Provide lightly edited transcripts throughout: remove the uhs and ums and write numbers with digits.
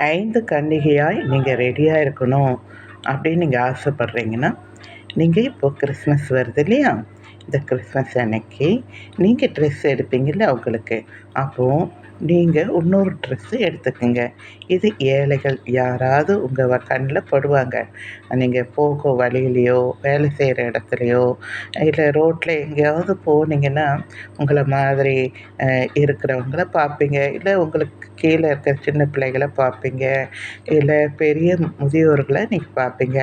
5 கன்னிகையாய் நீங்கள் ரெடியாக இருக்கணும் அப்படின்னு நீங்கள் ஆசைப்பட்றீங்கன்னா, நீங்கள் இப்போ கிறிஸ்மஸ் வருது இல்லையா? இந்த கிறிஸ்மஸ் அன்னைக்கு நீங்கள் ட்ரெஸ் எடுப்பீங்கள்ல அவங்களுக்கு. அப்போது நீங்கள் இன்னொரு ட்ரெஸ்ஸு எடுத்துக்கங்க. இது ஏழைகள் யாராவது உங்கள் கண்ணில் படுவாங்க. நீங்கள் போக வழியிலையோ, வேலை செய்கிற இடத்துலையோ, இல்லை ரோட்டில் எங்கேயாவது போனீங்கன்னா, உங்கள மாதிரி இருக்கிறவங்கள பார்ப்பீங்க. இல்லை உங்களுக்கு கீழே இருக்கிற சின்ன பிள்ளைகள பார்ப்பீங்க. இல்லை பெரிய முதியோர்கள நீங்க பார்ப்பீங்க.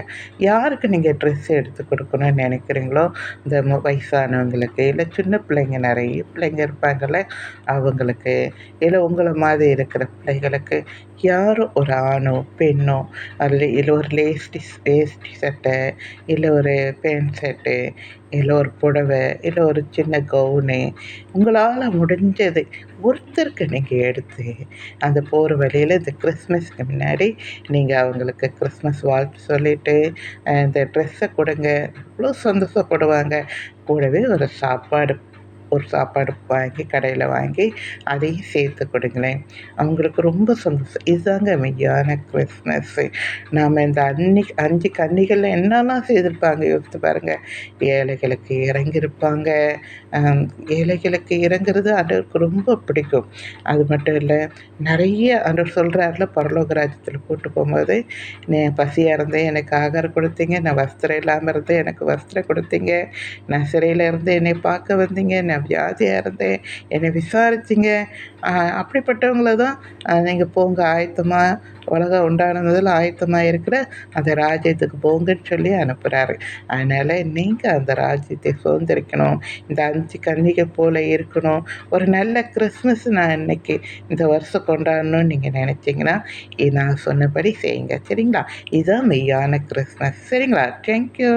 யாருக்கு நீங்க ட்ரெஸ் எடுத்து கொடுக்கணும்னு நினைக்கிறீங்களோ, இந்த வயசானவங்களுக்கு, இல்லை சின்ன பிள்ளைங்க நெறைய பிள்ளைங்க இருப்பாங்கல்ல, அவங்களுக்கு, இல்லை உங்கள மாதிரி இருக்கிற பிள்ளைகளுக்கு, யாரோ ஒரு ஆணோ, பெண்ணோ, அதில இல்லை ஒரு வேஷ்டி சட்டை, இல்லை ஒரு பேண்ட் ஷர்ட்டு, இல்லை ஒரு புடவை, இல்லை ஒரு சின்ன கவுனு, உங்களால முடிஞ்சது ஒருத்தருக்கு நீங்க எடுத்து, அந்த போற வழியில இந்த கிறிஸ்மஸ்க்கு முன்னாடி நீங்க அவங்களுக்கு கிறிஸ்மஸ் வாழ்த்து சொல்லிட்டு, இந்த ட்ரெஸ்ஸ குடுங்க. அவ்வளோ சந்தோஷப்படுவாங்க. கூடவே ஒரு சாப்பாடு வாங்கி கடையில வாங்கி அதையும் சேர்த்து கொடுங்களேன். அவங்களுக்கு ரொம்ப சந்தோஷம். இதுதாங்க மெய்யான கிறிஸ்மஸ்ஸு. நாம இந்த 5 கன்னிகள்ல என்னலாம் செய்திருப்பாங்க யோசித்து பாருங்க. ஏழைகளுக்கு இறங்கியிருப்பாங்க. ஏழைகளுக்கு இறங்குறது ஆண்டவருக்கு ரொம்ப பிடிக்கும். அது மட்டும் இல்ல, நெறைய ஆண்டவர் சொல்றார்ல பரலோக ராஜ்யத்தில கூட்டு போம்போது, பசியா இருந்தேன் எனக்கு ஆகாரம் கொடுத்தீங்க. நான் வஸ்திரம் இல்லாம இருந்தேன் எனக்கு வஸ்திரம் கொடுத்தீங்க. நான் சிறையில இருந்து என்னை பார்க்க வந்தீங்க. நான் வியாதியா இருந்தேன். என்னை விசாரிச்சீங்க. அப்படிப்பட்டவங்கள தான் நீங்க போங்க ஆயத்தமா, உலகம் உண்டான முதல்ல ஆயத்தமா இருக்கிற அந்த ராஜ்யத்துக்கு போங்கன்னு சொல்லி அனுப்புறாரு. அதனால நீங்க அந்த ராஜ்யத்தை சுதந்திரிக்கணும். இந்த 5 கன்னிகை போல இருக்கணும். ஒரு நல்ல கிறிஸ்மஸ் நான் இன்னைக்கு இந்த வருஷம் கொண்டாடணும்னு நீங்க நினைச்சீங்கன்னா, நான் சொன்னபடி செய்யுங்க. சரிங்களா? இதுதான் மெய்யான கிறிஸ்மஸ். சரிங்களா? Thank you.